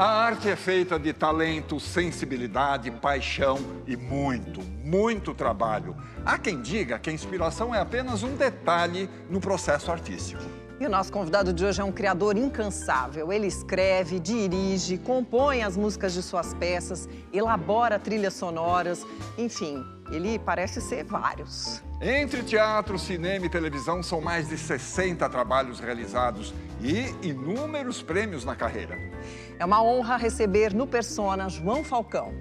A arte é feita de talento, sensibilidade, paixão e muito trabalho. Há quem diga que a inspiração é apenas um detalhe no processo artístico. E o nosso convidado de hoje é um criador incansável. Ele escreve, dirige, compõe as músicas de suas peças, elabora trilhas sonoras, enfim, ele parece ser vários. Entre teatro, cinema e televisão, são mais de 60 trabalhos realizados e inúmeros prêmios na carreira. É uma honra receber no Persona João Falcão.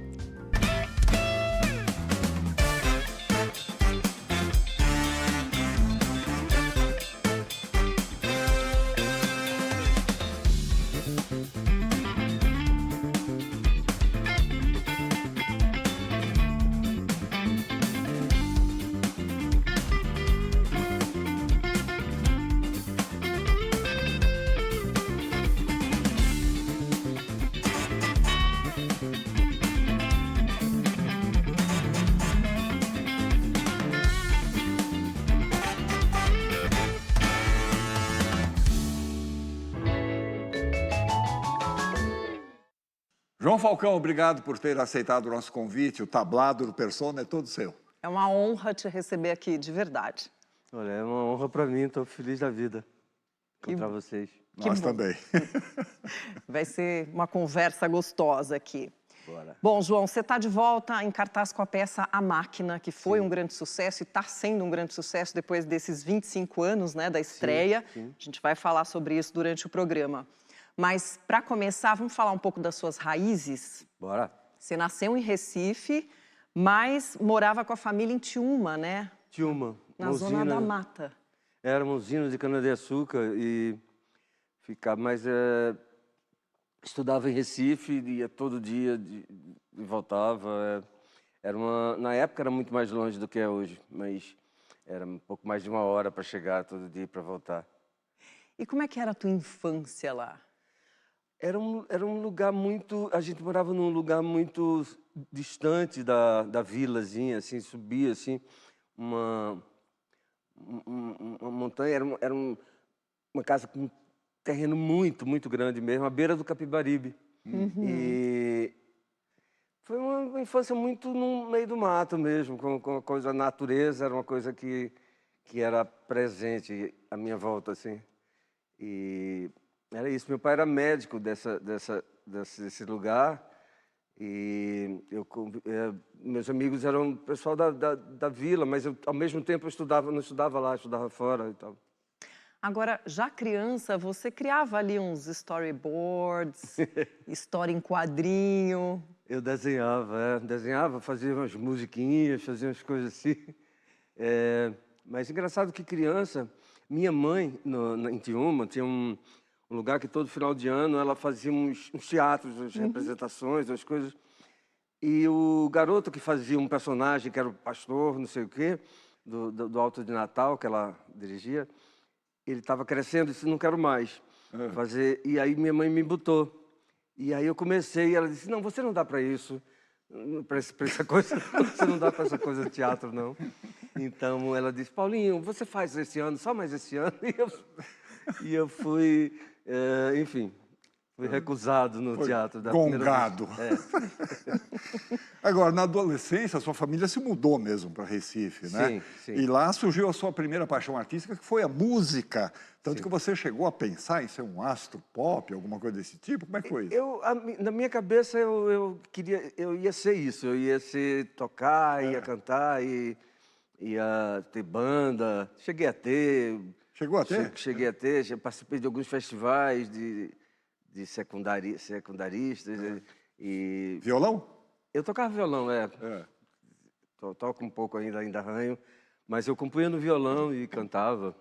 João Falcão, obrigado por ter aceitado o nosso convite. O tablado do Persona é todo seu. É uma honra te receber aqui, de verdade. Olha, é uma honra para mim, estou feliz da vida encontrar vocês. Nós também. Vai ser uma conversa gostosa aqui. Bora. Bom, João, você está de volta em cartaz com a peça A Máquina, que foi um grande sucesso e está sendo um grande sucesso depois desses 25 anos, né, da estreia. Sim. A gente vai falar sobre isso durante o programa. Mas, para começar, vamos falar um pouco das suas raízes? Bora. Você nasceu em Recife, mas morava com a família em Tiúma, né? Tiúma. Na zona da mata. Era uma usina de cana-de-açúcar e ficava, mas estudava em Recife, ia todo dia e voltava. Na época era muito mais longe do que é hoje, mas era um pouco mais de 1 hora para chegar todo dia para voltar. E como é que era a tua infância lá? Era um lugar muito... A gente morava num lugar muito distante da vilazinha, assim, subia, assim, uma montanha. Era uma casa com um terreno muito grande mesmo, à beira do Capibaribe. E foi uma infância muito no meio do mato mesmo, com a coisa, a natureza era uma coisa que era presente à minha volta, assim. E... era isso, meu pai era médico desse lugar e meus amigos eram pessoal da vila, mas eu, ao mesmo tempo eu não estudava lá, estudava fora e tal. Agora, já criança, você criava ali uns storyboards, história em quadrinho. Eu desenhava, fazia umas musiquinhas, fazia umas coisas assim. Mas engraçado que criança, minha mãe, em Tiúma, tinha um lugar que todo final de ano ela fazia uns teatros, umas representações, umas coisas. E o garoto que fazia um personagem, que era o pastor, não sei o quê, do Alto de Natal, que ela dirigia, ele estava crescendo e disse, não quero mais fazer. E aí minha mãe me botou. E aí eu comecei e ela disse, não, você não dá para isso, para essa coisa, você não dá para essa coisa de teatro, não. Então ela disse, Paulinho, você faz esse ano, só mais esse ano. E eu fui... enfim, fui recusado no teatro da gongado. primeira vez. Agora, na adolescência, a sua família se mudou mesmo para Recife, né? Sim. E lá surgiu a sua primeira paixão artística, que foi a música. Tanto que você chegou a pensar em ser um astro pop, alguma coisa desse tipo? Como é que foi isso? Na minha cabeça, eu ia ser isso. Eu ia tocar, ia cantar, ia ter banda. Cheguei a ter... Chegou a ter? Cheguei a ter, já participei de alguns festivais de secundaristas e... Violão? Eu tocava violão, toco um pouco ainda arranho, mas eu compunha no violão e cantava.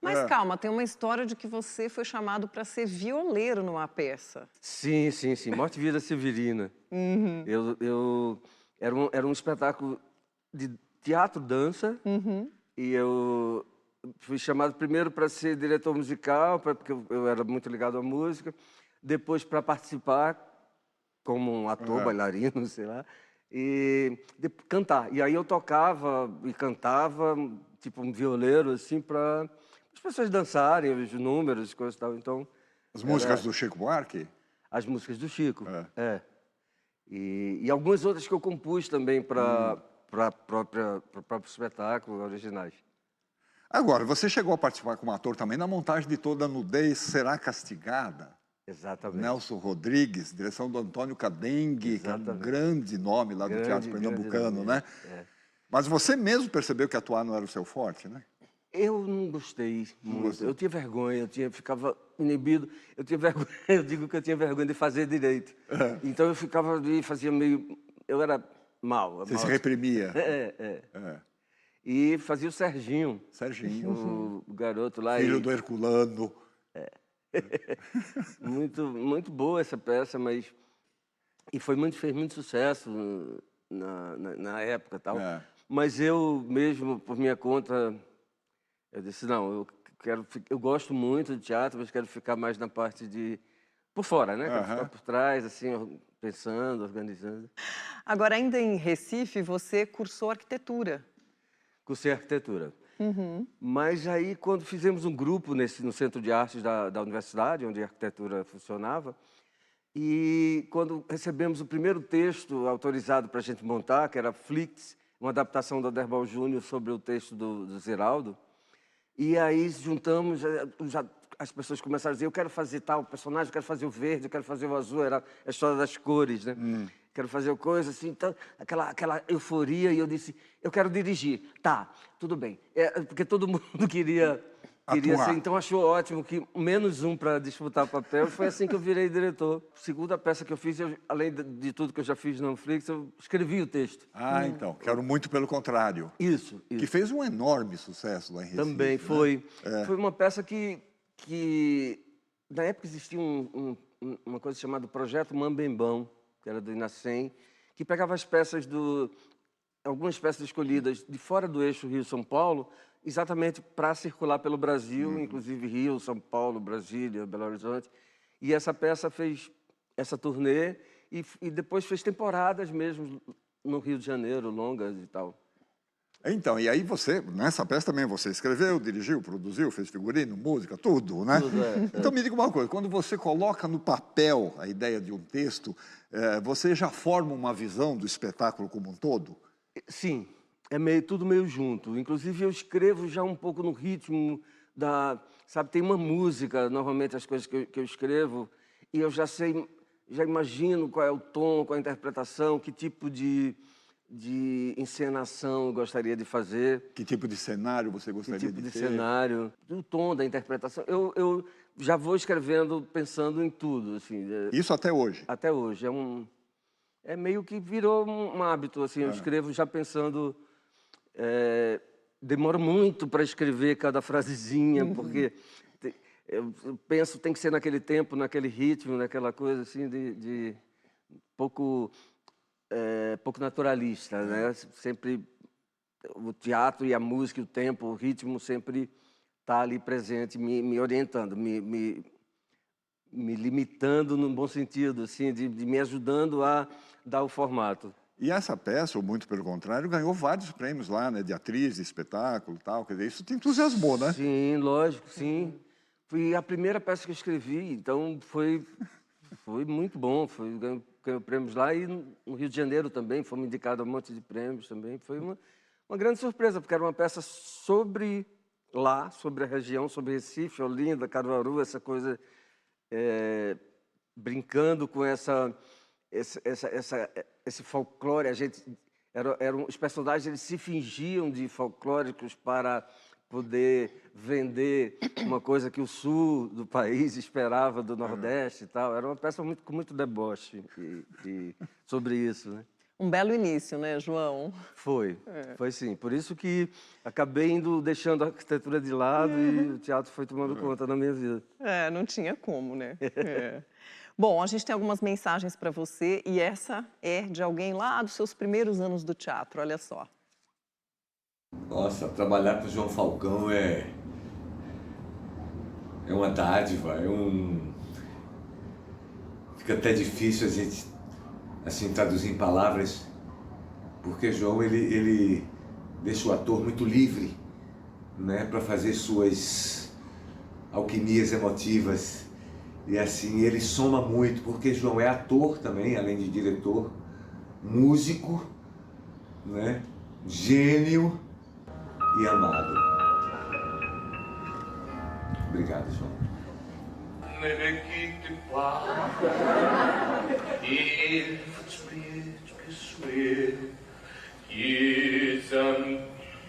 Mas calma, tem uma história de que você foi chamado para ser violeiro numa peça. Sim, Morte e Vida Severina. Era um espetáculo de teatro-dança e eu... fui chamado primeiro para ser diretor musical, porque eu era muito ligado à música. Depois para participar como um ator, bailarino, sei lá. E cantar. E aí eu tocava e cantava, tipo um violeiro, assim, para as pessoas dançarem, os números, coisas e tal. Então, as músicas do Chico Buarque? as músicas do Chico. E algumas outras que eu compus também para o próprio espetáculo, originais. Agora, você chegou a participar como ator também na montagem de Toda a Nudez Será Castigada. Exatamente. Nelson Rodrigues, direção do Antônio Cadengue, que é um grande nome lá do teatro pernambucano, né? Mas você mesmo percebeu que atuar não era o seu forte, né? Eu não gostei muito. Eu tinha vergonha, ficava inibido. Eu tinha vergonha, eu digo que eu tinha vergonha de fazer direito. Então eu ficava ali, fazia meio... Eu era mal. Você se reprimia. E fazia o Serginho. Serginho. O garoto lá. Filho do Herculano. Muito boa essa peça, mas... E fez muito sucesso na época e tal. Mas eu mesmo, por minha conta, eu disse, não, eu gosto muito de teatro, mas quero ficar mais na parte de... Por fora, né? Quero ficar por trás, assim, pensando, organizando. Agora, ainda em Recife, você cursou arquitetura. Cursei arquitetura. Mas aí, quando fizemos um grupo no Centro de Artes da universidade, onde a arquitetura funcionava, e quando recebemos o primeiro texto autorizado para a gente montar, que era Flix, uma adaptação do Aderbal Júnior sobre o texto do Ziraldo, e aí juntamos, as pessoas começaram a dizer, eu quero fazer tal personagem, eu quero fazer o verde, eu quero fazer o azul, era a história das cores, né? Quero fazer coisa assim, então, aquela euforia, e eu disse, eu quero dirigir. Tá, tudo bem. Porque todo mundo queria ser, então achou ótimo que menos um para disputar o papel, foi assim que eu virei diretor. Segunda peça que eu fiz, além de tudo que eu já fiz no Flix, eu escrevi o texto. Então, quero muito pelo contrário. Isso. Que fez um enorme sucesso lá em Recife. Também foi. Né? Foi uma peça que na época existia uma coisa chamada Projeto Mambembão, que era do Inacem, que pegava as peças algumas peças escolhidas de fora do eixo Rio-São Paulo, exatamente para circular pelo Brasil, inclusive Rio, São Paulo, Brasília, Belo Horizonte. E essa peça fez essa turnê e depois fez temporadas mesmo no Rio de Janeiro, longas e tal. Então, e aí você, nessa peça também, você escreveu, dirigiu, produziu, fez figurino, música, tudo, né? Tudo, Então me diga uma coisa, quando você coloca no papel a ideia de um texto, você já forma uma visão do espetáculo como um todo? Sim, tudo meio junto. Inclusive eu escrevo já um pouco no ritmo sabe, tem uma música, normalmente as coisas que eu escrevo, e eu já imagino qual é o tom, qual é a interpretação, que tipo de encenação eu gostaria de fazer. Que tipo de cenário você gostaria de ter? Que tipo de cenário, o tom da interpretação. Eu já vou escrevendo pensando em tudo, assim. Isso até hoje? Até hoje. É meio que virou um hábito, assim. Eu escrevo já pensando... demoro muito para escrever cada frasezinha, porque eu penso tem que ser naquele tempo, naquele ritmo, naquela coisa, assim, de pouco naturalista, né? Sempre o teatro e a música, o tempo, o ritmo sempre está ali presente, me orientando, me limitando no bom sentido, assim, de me ajudando a dar o formato. E essa peça, ou muito pelo contrário, ganhou vários prêmios lá, né? De atriz, de espetáculo e tal. Quer dizer, isso te entusiasmou, né? Sim, lógico, sim. Foi a primeira peça que eu escrevi, então foi muito bom. Ganhou prêmios lá e no Rio de Janeiro também, fomos indicados a um monte de prêmios também. Foi uma grande surpresa, porque era uma peça sobre a região, sobre Recife, Olinda, Caruaru, essa coisa, brincando com esse folclore. Os personagens eles se fingiam de folclóricos para poder vender uma coisa que o sul do país esperava do Nordeste e tal. Era uma peça com muito deboche sobre isso, né? Um belo início, né, João? Foi sim. Por isso que acabei deixando a arquitetura de lado e o teatro foi tomando conta da minha vida. Não tinha como, né? Bom, a gente tem algumas mensagens para você e essa é de alguém lá dos seus primeiros anos do teatro, olha só. Nossa, trabalhar com o João Falcão é uma dádiva, fica até difícil a gente assim traduzir em palavras, porque João ele deixa o ator muito livre, né, para fazer suas alquimias emotivas. E assim, ele soma muito, porque João é ator também, além de diretor, músico, né? Gênio e amado. Obrigado, João. Ne me quitte pas, il faut que souhaite, qui s'en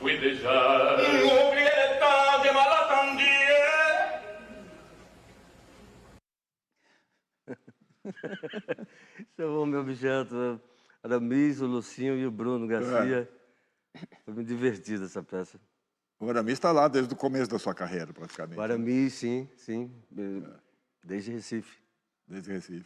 oui déjà, oubliez le temps de malentendu. Chamou meu objeto, Aramis, o Lucinho e o Bruno Garcia. Foi muito divertida essa peça. O Aramis está lá desde o começo da sua carreira, praticamente. O Aramis, sim. Desde Recife. Desde Recife.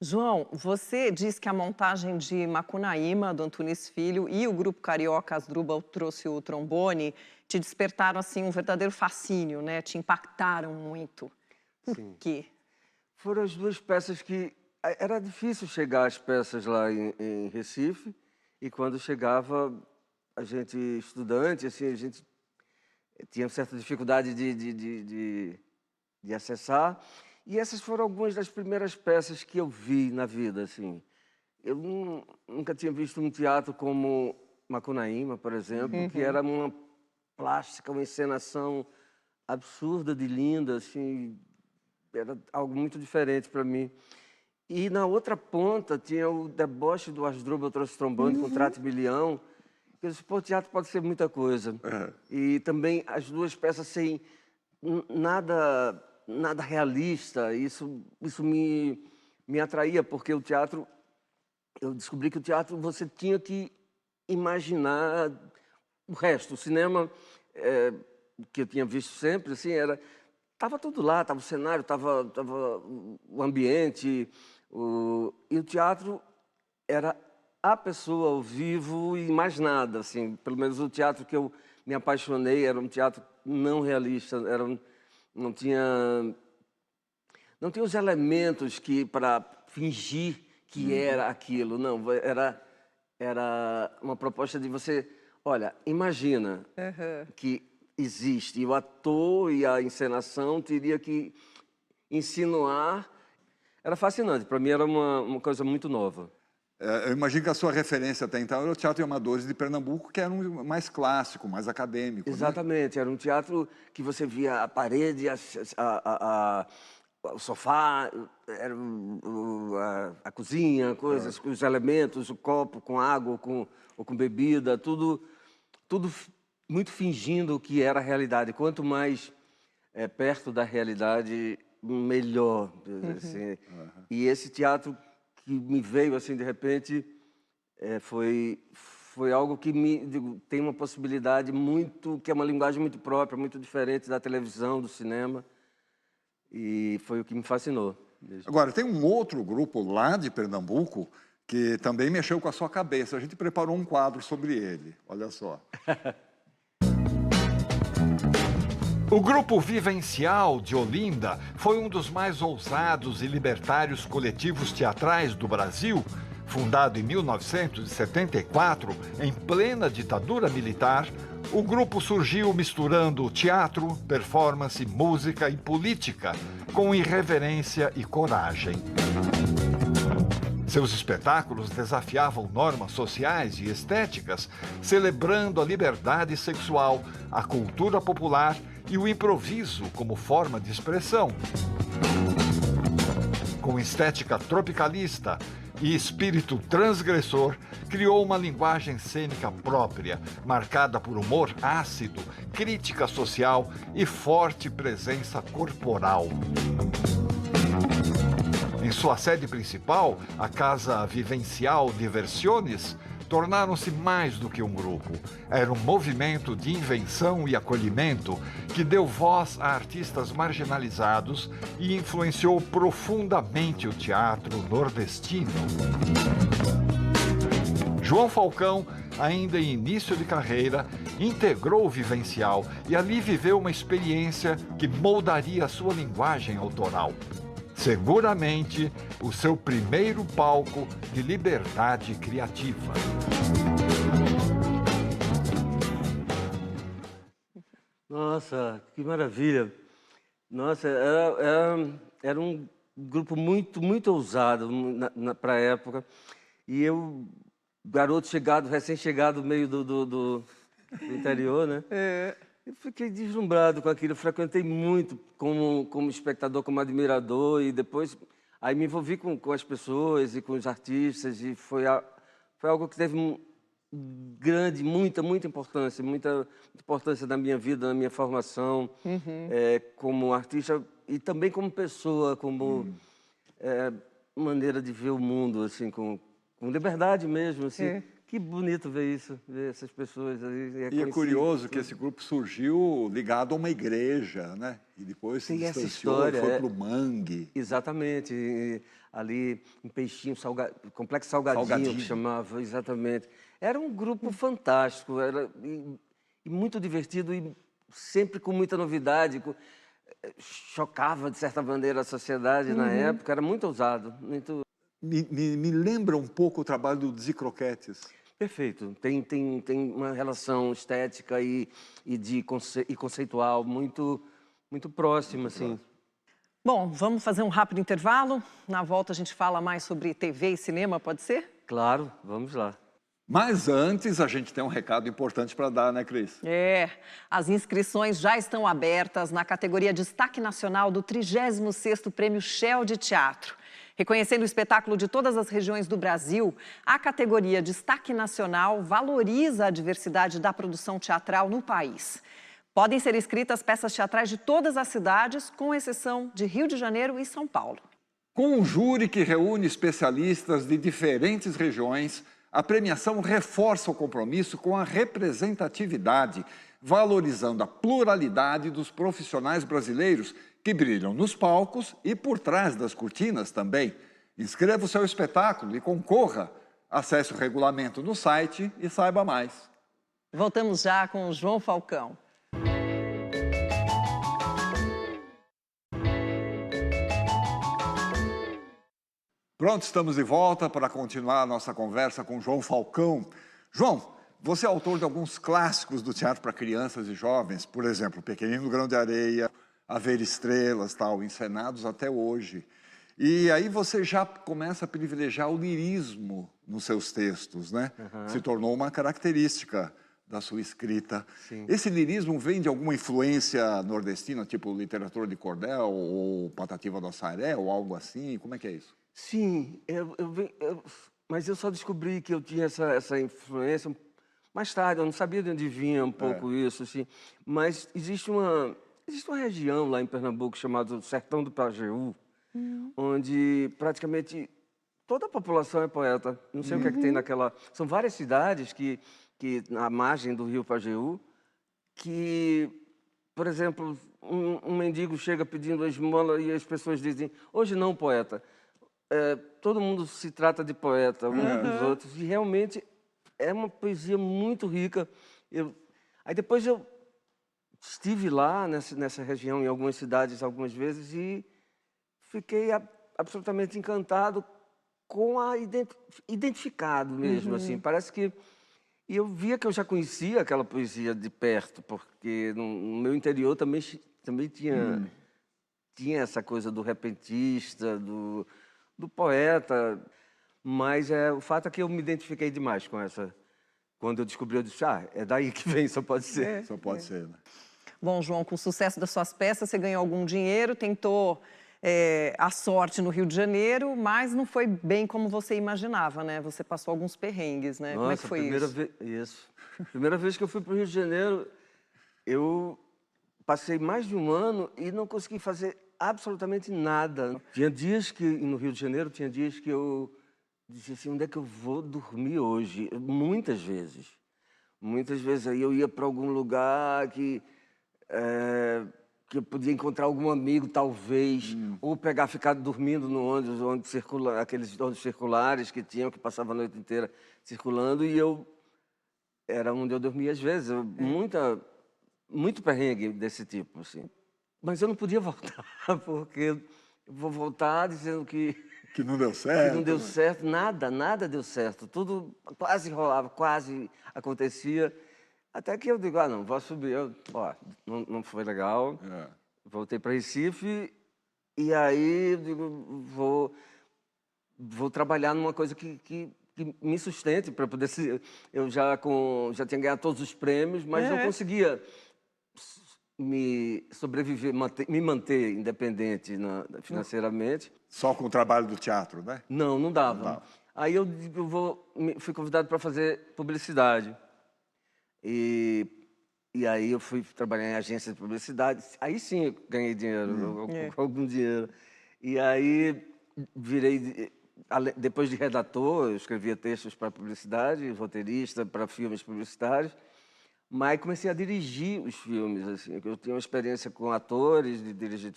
João, você diz que a montagem de Macunaíma, do Antunes Filho, e o grupo carioca Asdrubal trouxe o trombone, te despertaram, assim, um verdadeiro fascínio, né? Te impactaram muito. Por quê? Foram as duas peças que... Era difícil chegar às peças lá em Recife, e quando chegava, a gente, estudante, assim, a gente tinha certa dificuldade de acessar. E essas foram algumas das primeiras peças que eu vi na vida, assim. Eu nunca tinha visto um teatro como Macunaíma, por exemplo, que era uma plástica, uma encenação absurda de linda, assim, era algo muito diferente para mim. E na outra ponta tinha o deboche do Asdrubal trouxe trombone com trato e bilhão. Eu disse, pô, o teatro pode ser muita coisa. E também as duas peças sem nada realista. Isso me atraía, porque o teatro... Eu descobri que o teatro você tinha que imaginar o resto. O cinema, que eu tinha visto sempre, assim, estava tudo lá, estava o cenário, estava o ambiente. E o teatro era a pessoa ao vivo e mais nada, assim. Pelo menos o teatro que eu me apaixonei era um teatro não realista, não tinha os elementos que para fingir que era aquilo, não. Era uma proposta de você, olha, imagina que existe, e o ator e a encenação teria que insinuar. Era fascinante, para mim era uma coisa muito nova. Eu imagino que a sua referência até então era o Teatro Amadores de Pernambuco, que era um mais clássico, mais acadêmico. Exatamente, né? Era um teatro que você via a parede, o sofá, era a cozinha, coisas, os elementos, o copo com água ou com bebida, tudo muito fingindo o que era a realidade. Quanto mais perto da realidade, melhor. Assim. E esse teatro que me veio assim de repente foi algo que tem uma possibilidade que é uma linguagem muito própria, muito diferente da televisão, do cinema, e foi o que me fascinou. Agora, tem um outro grupo lá de Pernambuco que também mexeu com a sua cabeça. A gente preparou um quadro sobre ele, olha só. O Grupo Vivencial de Olinda foi um dos mais ousados e libertários coletivos teatrais do Brasil. Fundado em 1974, em plena ditadura militar, o grupo surgiu misturando teatro, performance, música e política, com irreverência e coragem. Seus espetáculos desafiavam normas sociais e estéticas, celebrando a liberdade sexual, a cultura popular e o improviso como forma de expressão. Com estética tropicalista e espírito transgressor, criou uma linguagem cênica própria, marcada por humor ácido, crítica social e forte presença corporal. Em sua sede principal, a Casa Vivencial Diversiones, tornaram-se mais do que um grupo. Era um movimento de invenção e acolhimento que deu voz a artistas marginalizados e influenciou profundamente o teatro nordestino. João Falcão, ainda em início de carreira, integrou o Vivencial e ali viveu uma experiência que moldaria a sua linguagem autoral. Seguramente, o seu primeiro palco de liberdade criativa. Nossa, que maravilha! Nossa, era um grupo muito ousado para a época. E eu, garoto chegado, recém-chegado, meio do interior, né? Eu fiquei deslumbrado com aquilo. Eu frequentei muito como espectador, como admirador. E depois, aí me envolvi com as pessoas e com os artistas. E foi algo que teve muita importância na minha vida, na minha formação, como artista e também como pessoa, como maneira de ver o mundo, assim, com liberdade mesmo, assim. Que bonito ver isso, ver essas pessoas aí. E é curioso que esse grupo surgiu ligado a uma igreja, né? E depois se distanciou e foi para o mangue. Exatamente. E ali em Peixinho, Complexo Salgadinho, que chamava, exatamente. Era um grupo fantástico, e muito divertido e sempre com muita novidade. Chocava, de certa maneira, a sociedade na época. Era muito ousado, muito... Me lembra um pouco o trabalho do Dizzy Croquettes. Perfeito. Tem uma relação estética e conceitual muito próxima, assim. Bom, vamos fazer um rápido intervalo. Na volta a gente fala mais sobre TV e cinema, pode ser? Claro, vamos lá. Mas antes a gente tem um recado importante para dar, né, Cris? As inscrições já estão abertas na categoria Destaque Nacional do 36º Prêmio Shell de Teatro. Reconhecendo o espetáculo de todas as regiões do Brasil, a categoria Destaque Nacional valoriza a diversidade da produção teatral no país. Podem ser inscritas peças teatrais de todas as cidades, com exceção de Rio de Janeiro e São Paulo. Com um júri que reúne especialistas de diferentes regiões, a premiação reforça o compromisso com a representatividade, valorizando a pluralidade dos profissionais brasileiros que brilham nos palcos e por trás das cortinas também. Inscreva o seu espetáculo e concorra. Acesse o regulamento no site e saiba mais. Voltamos já com o João Falcão. Pronto, estamos de volta para continuar a nossa conversa com João Falcão. João, você é autor de alguns clássicos do teatro para crianças e jovens, por exemplo, Pequenino Grão de Areia, A Ver Estrelas, tal, encenados até hoje. E aí você já começa a privilegiar o lirismo nos seus textos, né? Se tornou uma característica da sua escrita. Sim. Esse lirismo vem de alguma influência nordestina, tipo literatura de cordel, ou Patativa do Assaré, ou algo assim? Como é que é isso? Sim, mas eu só descobri que eu tinha essa influência mais tarde. Eu não sabia de onde vinha um pouco isso, assim. Mas existe uma região lá em Pernambuco chamada Sertão do Pajeú, onde praticamente toda a população é poeta. Não sei o que é que tem naquela... São várias cidades que na margem do rio Pajeú, que, por exemplo, um mendigo chega pedindo a esmola e as pessoas dizem: hoje não, poeta. Todo mundo se trata de poeta, uns dos outros, e realmente é uma poesia muito rica. Aí depois eu estive lá nessa região, em algumas cidades, algumas vezes, e fiquei absolutamente encantado com identificado mesmo, assim. Parece que... E eu via que eu já conhecia aquela poesia de perto, porque no meu interior também tinha essa coisa do repentista, do poeta, mas o fato é que eu me identifiquei demais com essa. Quando eu descobri, eu disse: é daí que vem, só pode ser. Só pode ser, né? Bom, João, com o sucesso das suas peças, você ganhou algum dinheiro, tentou a sorte no Rio de Janeiro, mas não foi bem como você imaginava, né? Você passou alguns perrengues, né? Nossa, como é que foi isso? Primeira vez que eu fui para o Rio de Janeiro, eu passei mais de um ano e não consegui fazer absolutamente nada. Tinha dias que, no Rio de Janeiro, eu dizia assim: onde é que eu vou dormir hoje? Muitas vezes. Muitas vezes aí eu ia para algum lugar que eu podia encontrar algum amigo, talvez, ou ficar dormindo no ônibus, aqueles ônibus circulares que passavam a noite inteira circulando, e era onde eu dormia às vezes. Muito perrengue desse tipo, assim. Mas eu não podia voltar, porque eu vou voltar dizendo que não deu certo. Que não deu certo, nada deu certo. Tudo quase rolava, quase acontecia. Até que eu digo: não, vou subir. Não foi legal. Voltei para Recife E aí eu digo, vou trabalhar numa coisa que me sustente para poder ser. Eu já tinha ganhado todos os prêmios, mas não conseguia me sobreviver, me manter independente financeiramente. Só com o trabalho do teatro, né? Não dava. Não dava. Aí eu fui convidado para fazer publicidade. E aí eu fui trabalhar em agência de publicidade. Aí sim eu ganhei dinheiro, algum dinheiro. E aí depois de redator, eu escrevia textos para publicidade, roteirista para filmes publicitários. Mas comecei a dirigir os filmes, assim. Eu tinha uma experiência com atores, de dirigir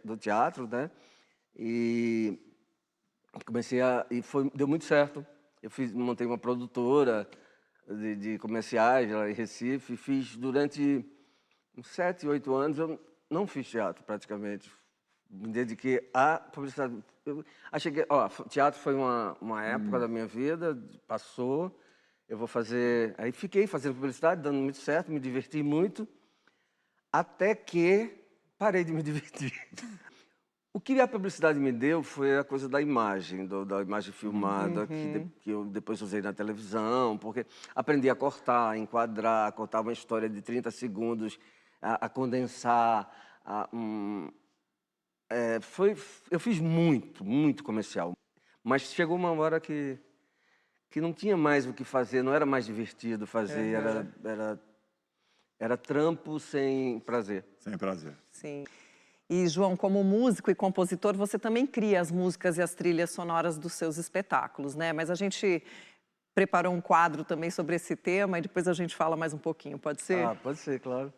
do teatro, né? E comecei deu muito certo. Eu montei uma produtora de comerciais lá em Recife. Fiz durante uns 7, 8 anos. Eu não fiz teatro, praticamente. Me dediquei à publicidade. Eu achei que, teatro foi uma época da minha vida, passou. Eu vou fazer... Aí fiquei fazendo publicidade, dando muito certo, me diverti muito, até que parei de me divertir. O que a publicidade me deu foi a coisa da imagem, da imagem filmada, que eu depois usei na televisão, porque aprendi a cortar, a enquadrar, cortar uma história de 30 segundos, a condensar. Eu fiz muito comercial, mas chegou uma hora que não tinha mais o que fazer, não era mais divertido fazer, era trampo sem prazer. Sem prazer. Sim. E, João, como músico e compositor, você também cria as músicas e as trilhas sonoras dos seus espetáculos, né? Mas a gente preparou um quadro também sobre esse tema e depois a gente fala mais um pouquinho, pode ser? Pode ser, claro.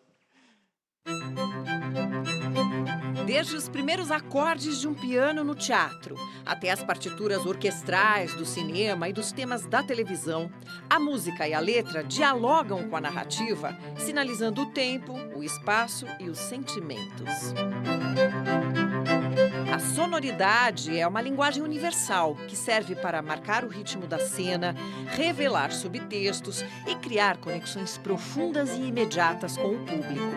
Desde os primeiros acordes de um piano no teatro, até as partituras orquestrais do cinema e dos temas da televisão, a música e a letra dialogam com a narrativa, sinalizando o tempo, o espaço e os sentimentos. A sonoridade é uma linguagem universal que serve para marcar o ritmo da cena, revelar subtextos e criar conexões profundas e imediatas com o público.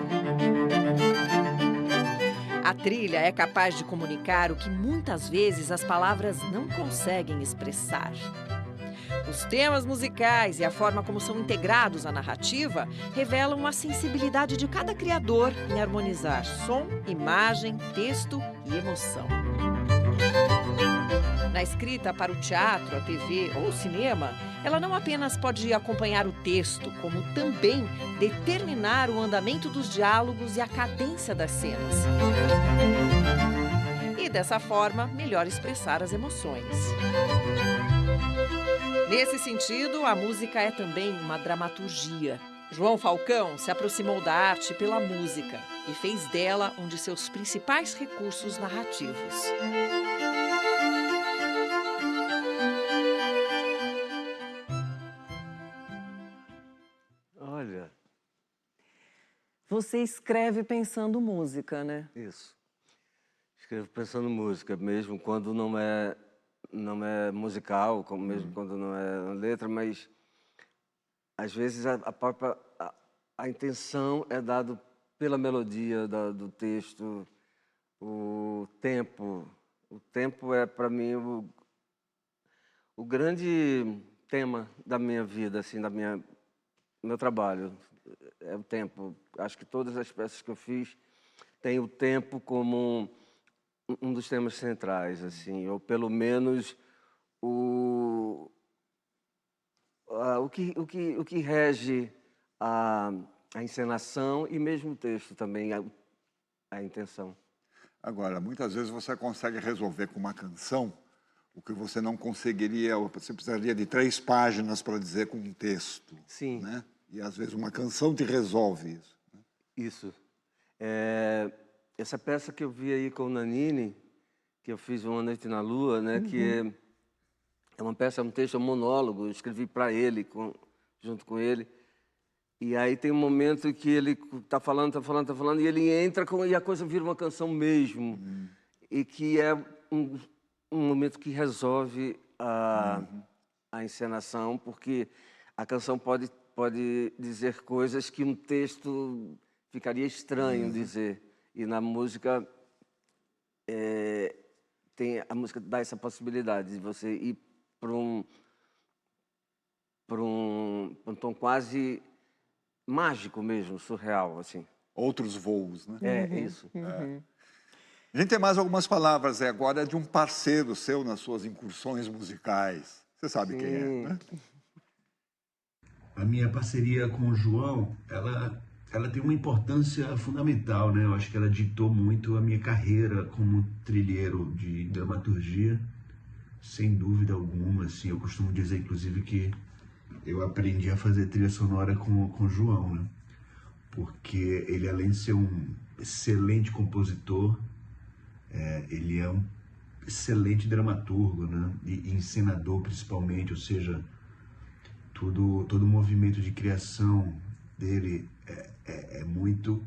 A trilha é capaz de comunicar o que muitas vezes as palavras não conseguem expressar. Os temas musicais e a forma como são integrados à narrativa revelam a sensibilidade de cada criador em harmonizar som, imagem, texto e emoção. Na escrita para o teatro, a TV ou o cinema, ela não apenas pode acompanhar o texto, como também determinar o andamento dos diálogos e a cadência das cenas. E dessa forma, melhor expressar as emoções. Nesse sentido, a música é também uma dramaturgia. João Falcão se aproximou da arte pela música e fez dela um de seus principais recursos narrativos. Olha, Você escreve pensando música, né? isso. Escrevo pensando música, mesmo quando não é musical, como mesmo quando não é letra, mas às vezes a intenção é dada pela melodia do texto, o tempo. O tempo é, para mim, o grande tema da minha vida, assim, do meu trabalho. É o tempo. Acho que todas as peças que eu fiz têm o tempo como um dos temas centrais, assim, ou pelo menos o que rege a encenação e mesmo o texto também, a intenção. Agora, muitas vezes você consegue resolver com uma canção o que você não conseguiria, você precisaria de 3 páginas para dizer com um texto. Sim. Né? E às vezes uma canção te resolve isso. Né? Isso. Essa peça que eu vi aí com o Nanini, que eu fiz Uma Noite na Lua, né, que é uma peça, um texto, um monólogo, eu escrevi para ele, junto com ele. E aí tem um momento em que ele tá falando, e ele entra e a coisa vira uma canção mesmo. E que é um momento que resolve a encenação, porque a canção pode dizer coisas que um texto ficaria estranho dizer. E na música a música dá essa possibilidade de você ir para um tom quase mágico mesmo, surreal, assim. Outros voos, né? É isso. A gente tem mais algumas palavras agora de um parceiro seu nas suas incursões musicais. Você sabe quem é, né? A minha parceria com o João, ela tem uma importância fundamental, né? Eu acho que ela ditou muito a minha carreira como trilheiro de dramaturgia, sem dúvida alguma. Assim, eu costumo dizer, inclusive, que eu aprendi a fazer trilha sonora com o João, né? Porque ele, além de ser um excelente compositor, ele é um excelente dramaturgo, né? E encenador, principalmente, ou seja, todo o movimento de criação dele é muito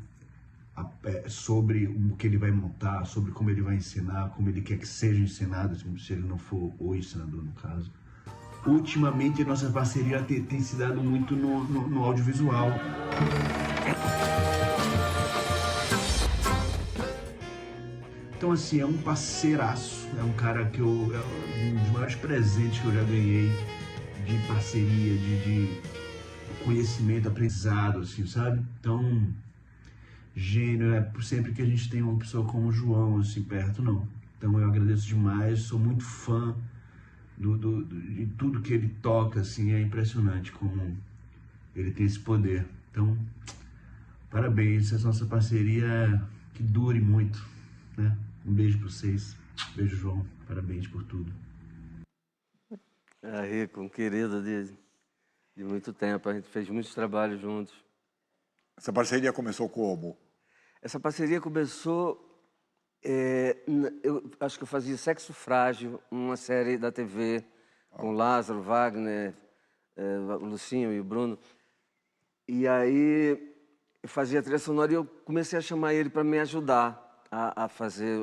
sobre o que ele vai montar, sobre como ele vai ensinar, como ele quer que seja ensinado, se ele não for o ensinador, no caso. Ultimamente, a nossa parceria tem se dado muito no audiovisual. Então, assim, é um parceiraço, é um cara que é um dos maiores presentes que eu já ganhei de parceria, de conhecimento, aprendizado, assim, sabe? Então, gênio, sempre que a gente tem uma pessoa como o João, assim, perto, não. Então, eu agradeço demais, sou muito fã de tudo que ele toca, assim, é impressionante como ele tem esse poder. Então, parabéns, essa nossa parceria que dure muito, né? Um beijo para vocês, beijo, João, parabéns por tudo. Rico, um querido de muito tempo, a gente fez muitos trabalhos juntos. Essa parceria começou como? Essa parceria começou, eu acho que eu fazia Sexo Frágil, uma série da TV, com Lázaro, Wagner, o Lucinho e o Bruno. E aí eu fazia a trilha sonora e eu comecei a chamar ele para me ajudar a fazer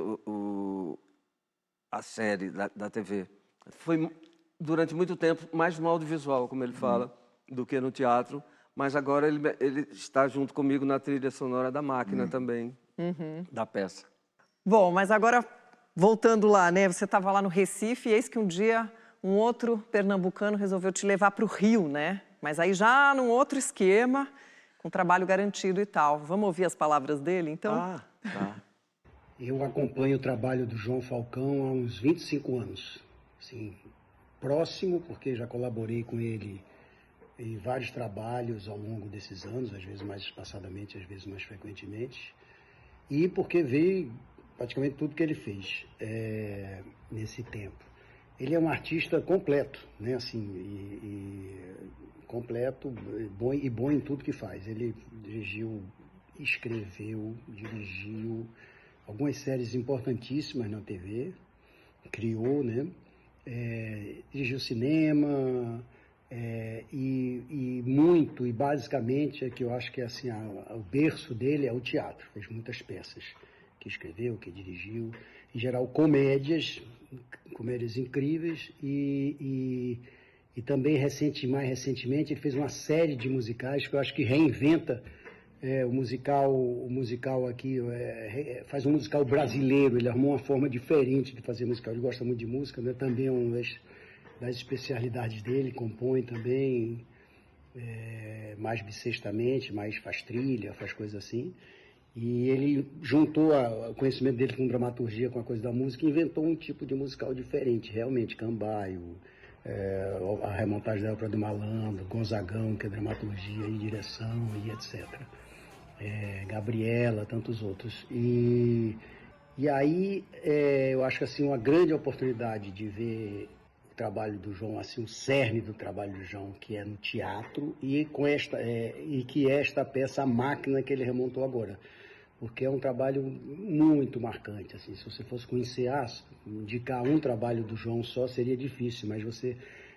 a série da TV. Foi durante muito tempo mais no audiovisual, como ele fala, do que no teatro. Mas agora ele está junto comigo na trilha sonora da Máquina também, da peça. Bom, mas agora, voltando lá, né? Você estava lá no Recife e eis que um dia um outro pernambucano resolveu te levar para o Rio, né? Mas aí já num outro esquema, com trabalho garantido e tal. Vamos ouvir as palavras dele, então? Tá. Eu acompanho o trabalho do João Falcão há uns 25 anos. Assim, próximo, porque já colaborei com ele em vários trabalhos ao longo desses anos, às vezes mais espaçadamente, às vezes mais frequentemente, e porque vi praticamente tudo que ele fez nesse tempo. Ele é um artista completo, né? Assim, completo, bom em tudo que faz. Ele dirigiu, escreveu, dirigiu algumas séries importantíssimas na TV, criou, né? Dirigiu cinema, e basicamente, é que eu acho que assim, o berço dele é o teatro. Fez muitas peças que escreveu, que dirigiu, em geral comédias incríveis e também mais recentemente ele fez uma série de musicais que eu acho que reinventa o musical aqui, faz um musical brasileiro. Ele arrumou uma forma diferente de fazer musical. Ele gosta muito de música, né? Também é uma das especialidades dele, compõe também mais bissextamente, mais faz trilha, faz coisas assim. E ele juntou o conhecimento dele com dramaturgia, com a coisa da música, e inventou um tipo de musical diferente, realmente, Cambaio, a remontagem da Ópera do Malandro, Gonzagão, que é dramaturgia e direção, e etc. Gabriela, tantos outros. E aí, eu acho que assim, uma grande oportunidade de ver o trabalho do João, assim, o cerne do trabalho do João, que é no teatro, e que é esta peça, A Máquina, que ele remontou agora. Porque é um trabalho muito marcante, assim. Se você fosse conhecer, indicar um trabalho do João só seria difícil, mas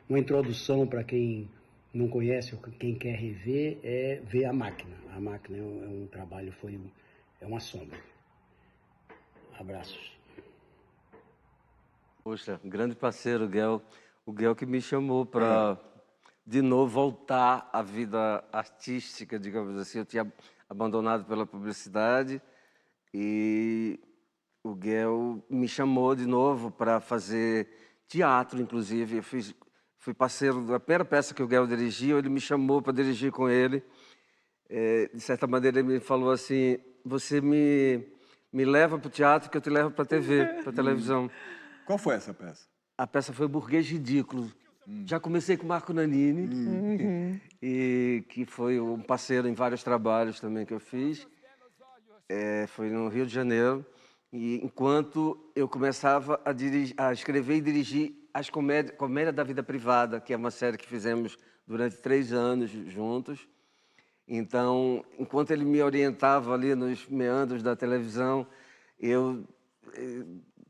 uma introdução para quem não conhece ou quem quer rever é ver A Máquina. A Máquina é um trabalho, é uma sombra. Abraços. Poxa, grande parceiro, o Guel que me chamou para, de novo, voltar à vida artística, digamos assim. Eu tinha abandonado pela publicidade e o Guel me chamou de novo para fazer teatro, inclusive. Eu fui parceiro da primeira peça que o Guel dirigiu, ele me chamou para dirigir com ele. De certa maneira, ele me falou assim, você me leva para o teatro que eu te levo para a TV, para a televisão. Qual foi essa peça? A peça foi Burguês Ridículo. Já comecei com o Marco Nanini, e que foi um parceiro em vários trabalhos também que eu fiz. Foi no Rio de Janeiro. E enquanto eu começava a escrever e dirigir as Comédia da Vida Privada, que é uma série que fizemos durante 3 anos juntos. Então, enquanto ele me orientava ali nos meandros da televisão, eu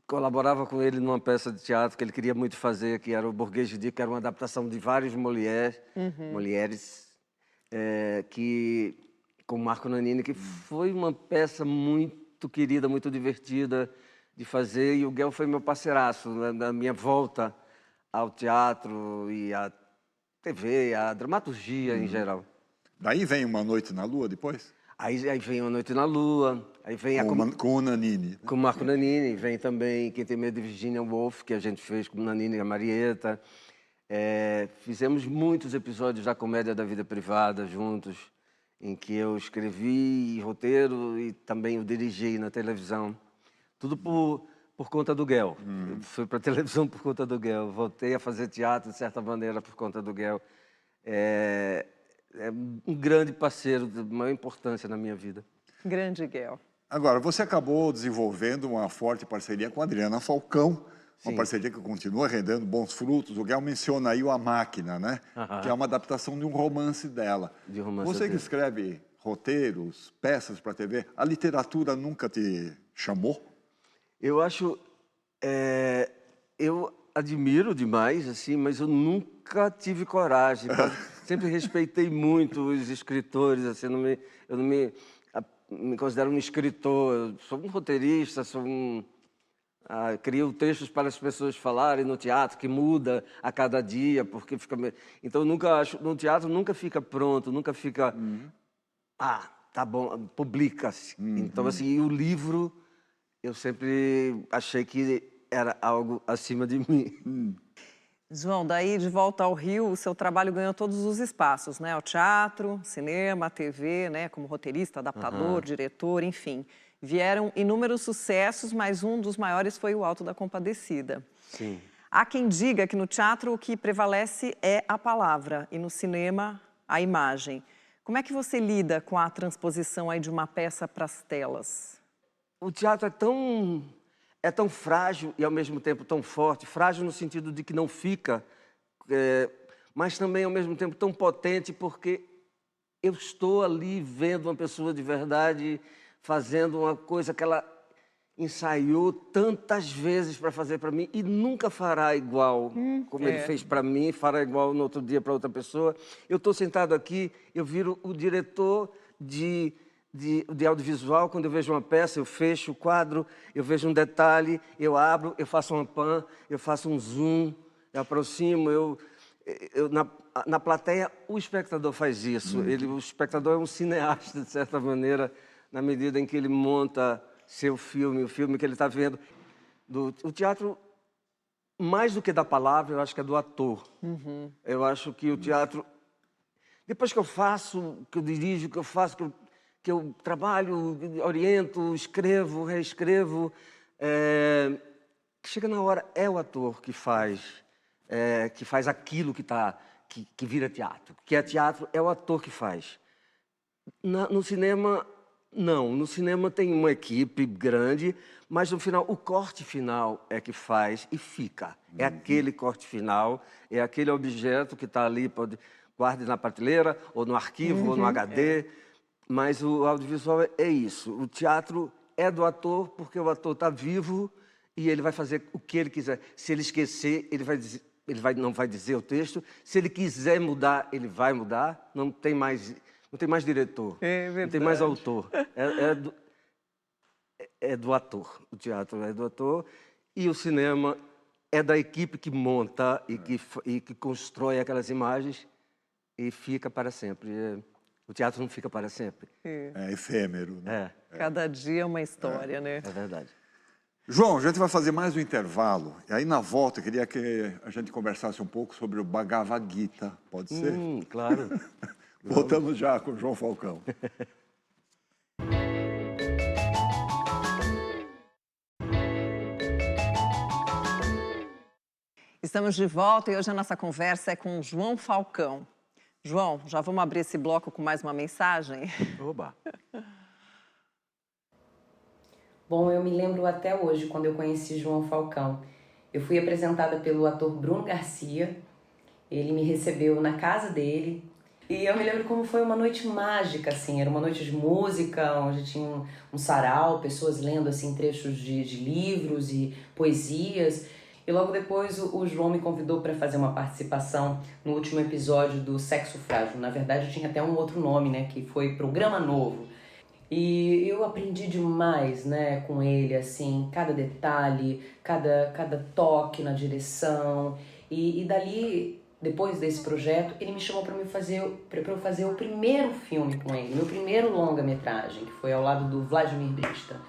colaborava com ele numa peça de teatro que ele queria muito fazer, que era o Burguês Ridículo, que era uma adaptação de várias mulheres, com Marco Nanini, que foi uma peça muito querida, muito divertida de fazer, e o Guel foi meu parceiraço na minha volta ao teatro e à TV, à dramaturgia em geral. Daí vem Uma Noite na Lua depois? Aí vem Uma Noite na Lua, aí vem com o Nanini. Com o Marco Nanini, vem também Quem Tem Medo de Virginia Woolf, que a gente fez com o Nanini e a Marieta. Fizemos muitos episódios da Comédia da Vida Privada juntos, em que eu escrevi roteiro e também o dirigi na televisão. Tudo por conta do Guel. Eu fui para a televisão por conta do Guel. Voltei a fazer teatro, de certa maneira, por conta do Guel. É um grande parceiro de maior importância na minha vida. Grande Guel. Agora, você acabou desenvolvendo uma forte parceria com a Adriana Falcão, uma parceria que continua rendendo bons frutos. O Guel menciona aí o A Máquina, né? Que é uma adaptação de um romance dela. Você que escreve roteiros, peças para a TV, a literatura nunca te chamou? Eu acho... eu admiro demais, assim, mas eu nunca tive coragem. Sempre respeitei muito os escritores, assim, eu não me considero um escritor, eu sou um roteirista, crio textos para as pessoas falarem no teatro, que muda a cada dia, porque fica... Então, no teatro nunca fica pronto, nunca fica... tá bom, publica-se. Então, assim, e o livro, eu sempre achei que era algo acima de mim. João, daí de volta ao Rio, o seu trabalho ganhou todos os espaços, né? O teatro, cinema, a TV, né? Como roteirista, adaptador, diretor, enfim. Vieram inúmeros sucessos, mas um dos maiores foi o Alto da Compadecida. Sim. Há quem diga que no teatro o que prevalece é a palavra e no cinema a imagem. Como é que você lida com a transposição aí de uma peça para as telas? O teatro é tão frágil e, ao mesmo tempo, tão forte. Frágil no sentido de que não fica, mas também, ao mesmo tempo, tão potente, porque eu estou ali vendo uma pessoa de verdade fazendo uma coisa que ela ensaiou tantas vezes para fazer para mim e nunca fará igual como ele fez para mim, fará igual no outro dia para outra pessoa. Eu estou sentado aqui, eu viro o diretor de audiovisual. Quando eu vejo uma peça, eu fecho o quadro, eu vejo um detalhe, eu abro, eu faço uma pan, eu faço um zoom, eu aproximo, na plateia, o espectador faz isso. O espectador é um cineasta, de certa maneira, na medida em que ele monta seu filme, o filme que ele está vendo. O teatro, mais do que da palavra, eu acho que é do ator. Eu acho que o teatro, depois que eu faço, que eu dirijo, que eu faço, que eu trabalho, oriento, escrevo, reescrevo, chega na hora, é o ator que faz aquilo que vira teatro. Que é teatro, é o ator que faz. No cinema, não. No cinema tem uma equipe grande, mas no final, o corte final é que faz e fica. É aquele corte final, é aquele objeto que está ali, guarde na prateleira, ou no arquivo, ou no HD. Mas o audiovisual é isso. O teatro é do ator porque o ator está vivo e ele vai fazer o que ele quiser. Se ele esquecer, não vai dizer o texto. Se ele quiser mudar, ele vai mudar. Não tem mais diretor. Não tem mais autor. É do ator. O teatro é do ator e o cinema é da equipe que monta e que constrói aquelas imagens e fica para sempre. O teatro não fica para sempre. É efêmero, né? Cada dia é uma história, né? É verdade. João, a gente vai fazer mais um intervalo. E aí, na volta, eu queria que a gente conversasse um pouco sobre o Bhagavad Gita. Pode ser? Claro. Voltamos já com o João Falcão. Estamos de volta e hoje a nossa conversa é com o João Falcão. João, já vamos abrir esse bloco com mais uma mensagem? Oba! Bom, eu me lembro até hoje, quando eu conheci João Falcão. Eu fui apresentada pelo ator Bruno Garcia, ele me recebeu na casa dele, e eu me lembro como foi uma noite mágica, assim, era uma noite de música, onde tinha um sarau, pessoas lendo, assim, trechos de livros e poesias, e logo depois o João me convidou para fazer uma participação no último episódio do Sexo Frágil. Na verdade, tinha até um outro nome, né, que foi Programa Novo. E eu aprendi demais, né, com ele, assim, cada detalhe, cada toque na direção. E dali, depois desse projeto, ele me chamou para eu fazer o primeiro filme com ele, meu primeiro longa-metragem, que foi ao lado do Vladimir Brista.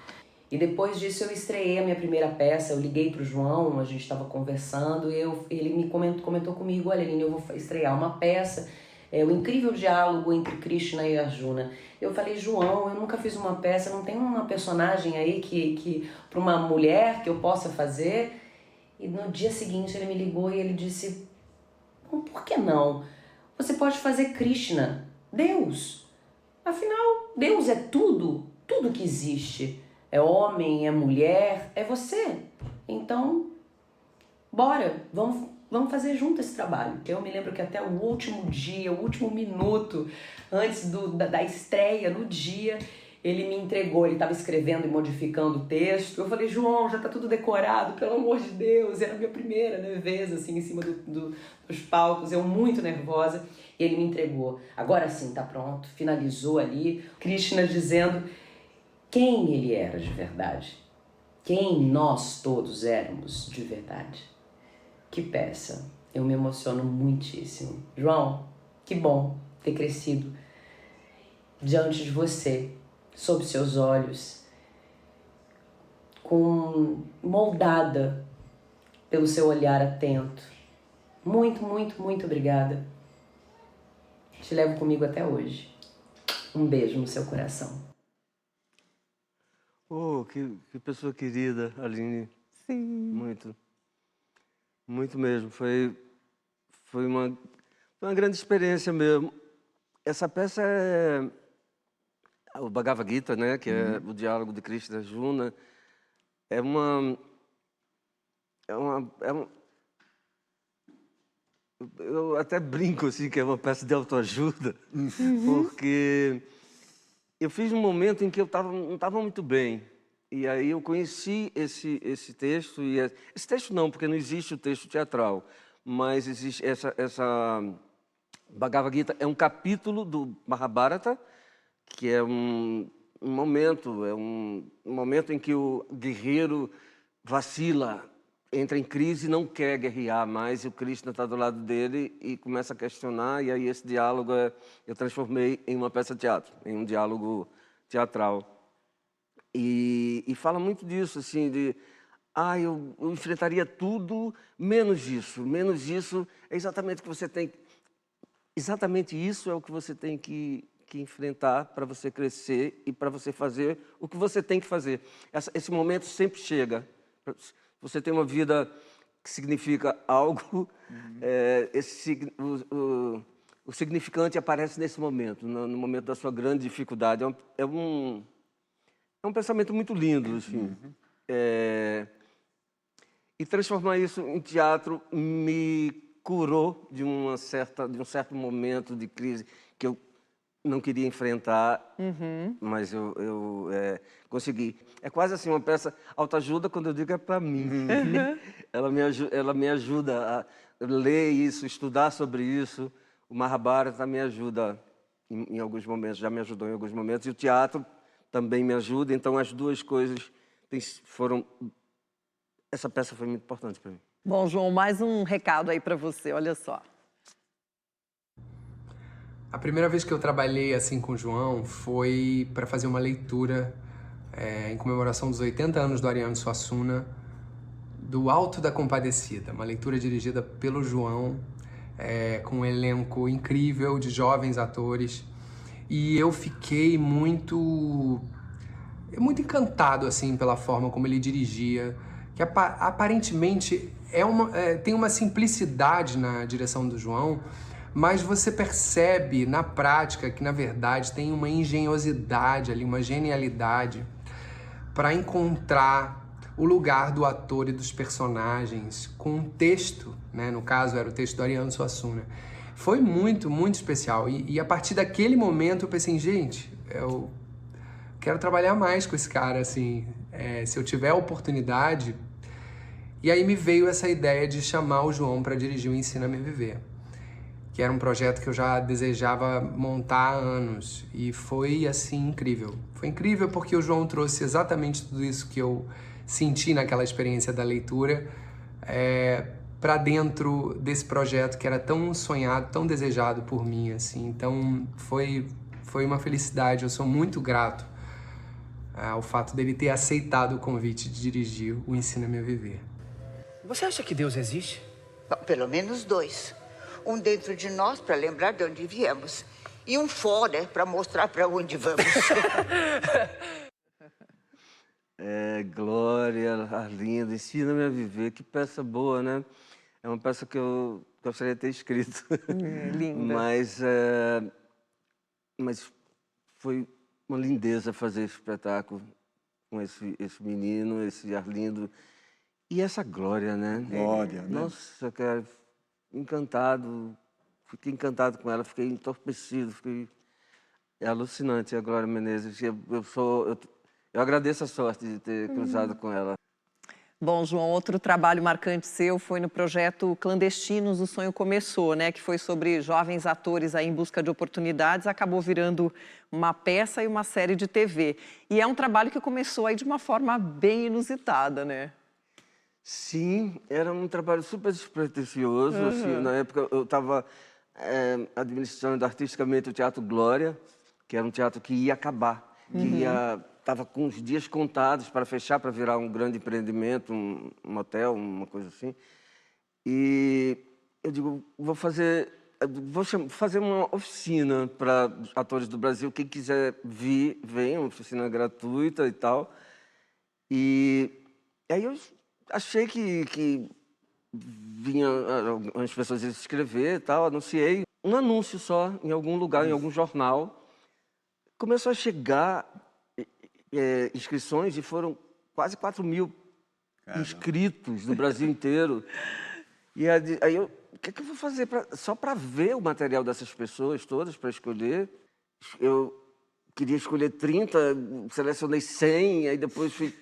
E depois disso eu estreiei a minha primeira peça, eu liguei pro João, a gente estava conversando, e ele me comentou comigo, olha, Aline, eu vou estrear uma peça, o incrível diálogo entre Krishna e Arjuna. Eu falei, João, eu nunca fiz uma peça, não tem uma personagem aí que para uma mulher que eu possa fazer? E no dia seguinte ele me ligou e ele disse, por que não? Você pode fazer Krishna, Deus. Afinal, Deus é tudo que existe. É homem, é mulher, é você. Então, bora, vamos fazer junto esse trabalho. Eu me lembro que até o último dia, o último minuto, antes da estreia, no dia, ele me entregou, ele estava escrevendo e modificando o texto. Eu falei, João, já está tudo decorado, pelo amor de Deus. Era a minha primeira, né, vez, assim, em cima dos palcos, eu muito nervosa. E ele me entregou. Agora sim, tá pronto, finalizou ali. Krishna dizendo quem ele era de verdade. Quem nós todos éramos de verdade. Que peça. Eu me emociono muitíssimo. João, que bom ter crescido diante de você, sob seus olhos, moldada pelo seu olhar atento. Muito, muito, muito obrigada. Te levo comigo até hoje. Um beijo no seu coração. Oh, que pessoa querida, Aline. Sim. Muito. Muito mesmo. Foi uma grande experiência mesmo. Essa peça é o Bhagavad Gita, né, que é o diálogo de Krishna e Arjuna. Eu até brinco assim que é uma peça de autoajuda, porque eu fiz um momento em que eu não estava muito bem. E aí eu conheci esse texto, e esse texto não, porque não existe o texto teatral, mas existe essa Bhagavad Gita, é um capítulo do Mahabharata, que é um momento em que o guerreiro vacila, entra em crise e não quer guerrear mais, e o Krishna está do lado dele e começa a questionar, e aí esse diálogo eu transformei em uma peça de teatro, em um diálogo teatral. E fala muito disso, assim, eu enfrentaria tudo, menos isso é exatamente o que você tem, exatamente isso é o que você tem que enfrentar para você crescer e para você fazer o que você tem que fazer. Esse momento sempre chega. Você tem uma vida que significa algo, o significante aparece nesse momento, no momento da sua grande dificuldade. É um pensamento muito lindo, assim. E transformar isso em teatro me curou de um certo momento de crise que eu não queria enfrentar, mas eu consegui. É quase assim uma peça autoajuda, quando eu digo é para mim. Ela me ajuda a ler isso, estudar sobre isso. O Mahabharata me ajuda em alguns momentos, já me ajudou em alguns momentos, e o teatro também me ajuda. Então as duas coisas foram... Essa peça foi muito importante para mim. Bom, João, mais um recado aí para você, olha só. A primeira vez que eu trabalhei assim com o João foi para fazer uma leitura em comemoração dos 80 anos do Ariano Suassuna, do Alto da Compadecida, uma leitura dirigida pelo João, com um elenco incrível de jovens atores. E eu fiquei muito encantado assim pela forma como ele dirigia, que aparentemente tem uma simplicidade na direção do João, mas você percebe na prática que, na verdade, tem uma engenhosidade ali, uma genialidade para encontrar o lugar do ator e dos personagens com um texto, né? No caso, era o texto do Ariano Suassuna. Foi muito, muito especial. E a partir daquele momento eu pensei, gente, eu quero trabalhar mais com esse cara, assim, se eu tiver a oportunidade. E aí me veio essa ideia de chamar o João para dirigir o Ensina-me a Viver, que era um projeto que eu já desejava montar há anos. E foi, assim, incrível. Foi incrível porque o João trouxe exatamente tudo isso que eu senti naquela experiência da leitura para dentro desse projeto que era tão sonhado, tão desejado por mim, assim. Então, foi uma felicidade. Eu sou muito grato ao fato dele ter aceitado o convite de dirigir o Ensina-me a Viver. Você acha que Deus existe? Bom, pelo menos 2. Um dentro de nós, para lembrar de onde viemos. E um fora, para mostrar para onde vamos. Glória, Arlindo, Ensina-me a Viver. Que peça boa, né? É uma peça que eu gostaria de ter escrito. Linda. Mas foi uma lindeza fazer esse espetáculo com esse menino, esse Arlindo. E essa Glória, né? Glória, né? Nossa, cara, encantado. Fiquei encantado com ela, fiquei entorpecido. É alucinante a Glória Menezes. Eu agradeço a sorte de ter cruzado com ela. Bom, João, outro trabalho marcante seu foi no projeto Clandestinos, o Sonho Começou, né? Que foi sobre jovens atores aí em busca de oportunidades, acabou virando uma peça e uma série de TV. E é um trabalho que começou aí de uma forma bem inusitada, né? Sim, era um trabalho super despretensioso. Assim, na época eu estava administrando artisticamente o Teatro Glória, que era um teatro que ia acabar, que estava com os dias contados para fechar, para virar um grande empreendimento, um hotel, uma coisa assim. E eu digo, vou fazer uma oficina para atores do Brasil. Quem quiser vir, venha, uma oficina gratuita e tal. E aí eu achei que vinha as pessoas iam se inscrever e tal, anunciei um anúncio só em algum lugar, em algum jornal. Começou a chegar inscrições e foram quase 4.000 inscritos do Brasil inteiro. E aí o que eu vou fazer só para ver o material dessas pessoas todas, para escolher? Eu queria escolher 30, selecionei 100, aí depois fui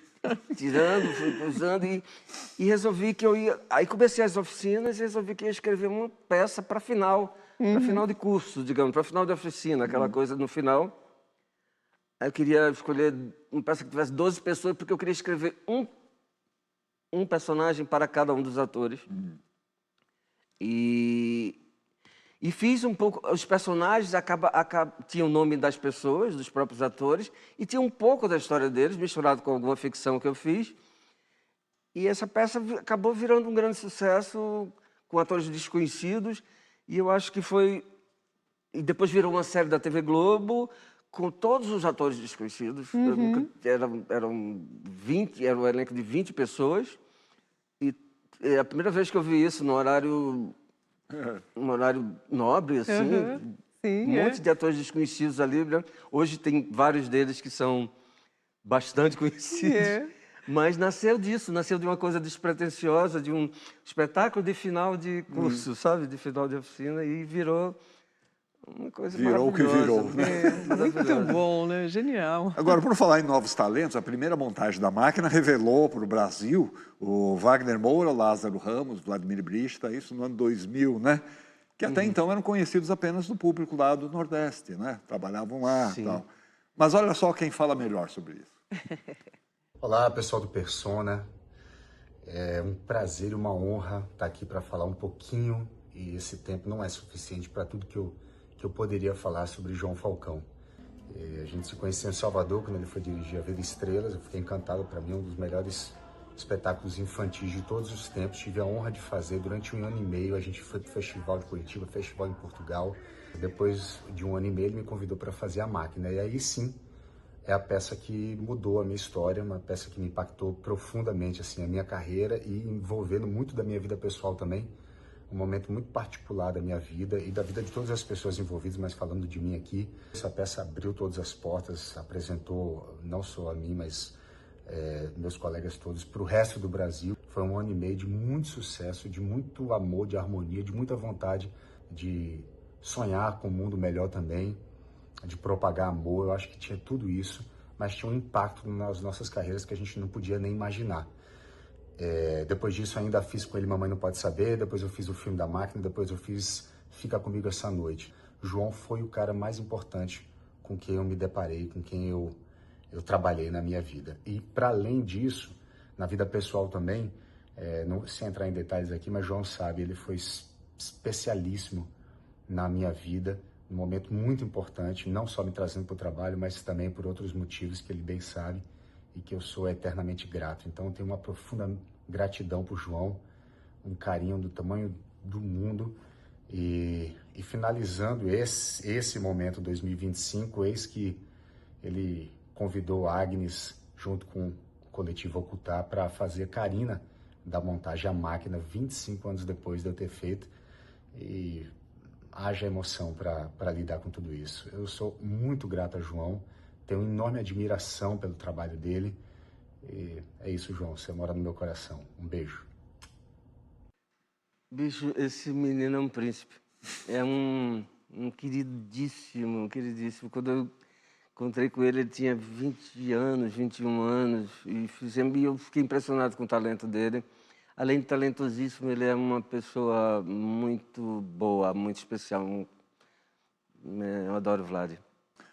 tirando, fui cruzando e resolvi que eu ia... Aí comecei as oficinas e resolvi que ia escrever uma peça para final, para final de curso, digamos, para final de oficina, aquela coisa no final. Aí eu queria escolher uma peça que tivesse 12 pessoas, porque eu queria escrever um personagem para cada um dos atores. E fiz um pouco... Os personagens tinham o nome das pessoas, dos próprios atores, e tinha um pouco da história deles, misturado com alguma ficção que eu fiz. E essa peça acabou virando um grande sucesso, com atores desconhecidos, e eu acho que foi... E depois virou uma série da TV Globo, com todos os atores desconhecidos. Eram 20, era um elenco de 20 pessoas. E é a primeira vez que eu vi isso no horário... Um horário nobre, assim. Sim, um monte de atores desconhecidos ali. Né? Hoje tem vários deles que são bastante conhecidos. Mas nasceu disso, nasceu de uma coisa despretensiosa, de um espetáculo de final de curso, sabe? De final de oficina, e virou uma coisa virou o que virou, né? Muito bom, né? Genial. Agora, por falar em novos talentos, a primeira montagem da máquina revelou para o Brasil o Wagner Moura, Lázaro Ramos, Vladimir Brista, isso no ano 2000, né? Que até então eram conhecidos apenas do público lá do Nordeste, né? Trabalhavam lá e tal. Mas olha só quem fala melhor sobre isso. Olá, pessoal do Persona. É um prazer e uma honra estar aqui para falar um pouquinho, e esse tempo não é suficiente para tudo que eu poderia falar sobre João Falcão. A gente se conheceu em Salvador, quando ele foi dirigir A Vida Estrelas. Eu fiquei encantado, para mim, um dos melhores espetáculos infantis de todos os tempos. Tive a honra de fazer durante 1 ano e meio. A gente foi para o Festival de Curitiba, Festival em Portugal. Depois de 1 ano e meio, ele me convidou para fazer A Máquina. E aí sim, é a peça que mudou a minha história, uma peça que me impactou profundamente assim, a minha carreira e envolvendo muito da minha vida pessoal também. Um momento muito particular da minha vida e da vida de todas as pessoas envolvidas, mas falando de mim aqui. Essa peça abriu todas as portas, apresentou não só a mim, mas meus colegas todos para o resto do Brasil. Foi 1 ano e meio de muito sucesso, de muito amor, de harmonia, de muita vontade de sonhar com um mundo melhor também, de propagar amor. Eu acho que tinha tudo isso, mas tinha um impacto nas nossas carreiras que a gente não podia nem imaginar. Depois disso ainda fiz com ele Mamãe Não Pode Saber, depois eu fiz o filme da Máquina, depois eu fiz Fica Comigo Essa Noite. O João foi o cara mais importante com quem eu me deparei, com quem eu trabalhei na minha vida. E para além disso, na vida pessoal também, não sem entrar em detalhes aqui, mas João sabe, ele foi especialíssimo na minha vida, um momento muito importante, não só me trazendo para o trabalho, mas também por outros motivos que ele bem sabe e que eu sou eternamente grato. Então eu tenho uma profunda gratidão por João, um carinho do tamanho do mundo. E finalizando esse momento 2025, eis que ele convidou a Agnes, junto com o coletivo Ocultar, para fazer Karina da montagem A Máquina, 25 anos depois de eu ter feito. E haja emoção para lidar com tudo isso. Eu sou muito grato a João, tenho enorme admiração pelo trabalho dele. E é isso, João, você mora no meu coração. Um beijo. Bicho, esse menino é um príncipe. É um queridíssimo, queridíssimo. Quando eu encontrei com ele, ele tinha 20 anos, 21 anos. E eu fiquei impressionado com o talento dele. Além de talentosíssimo, ele é uma pessoa muito boa, muito especial. Eu adoro o Vlad.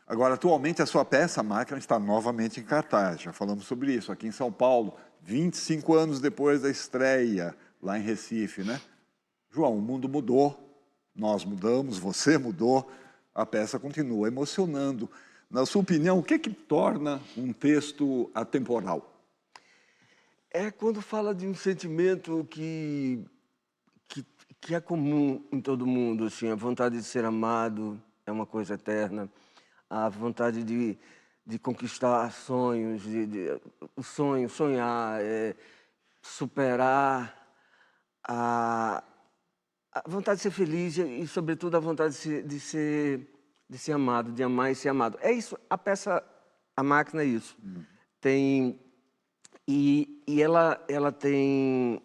Agora, atualmente, a sua peça, A Máquina, está novamente em cartaz. Já falamos sobre isso aqui em São Paulo, 25 anos depois da estreia, lá em Recife, né? João, o mundo mudou, nós mudamos, você mudou, a peça continua emocionando. Na sua opinião, o que torna um texto atemporal? É quando fala de um sentimento que é comum em todo mundo, assim, a vontade de ser amado é uma coisa eterna, a vontade de conquistar sonhos, o sonho, sonhar, superar, a vontade de ser feliz e, sobretudo, a vontade de ser amado, de amar e ser amado. É isso, a peça, A Máquina é isso. Tem... E ela tem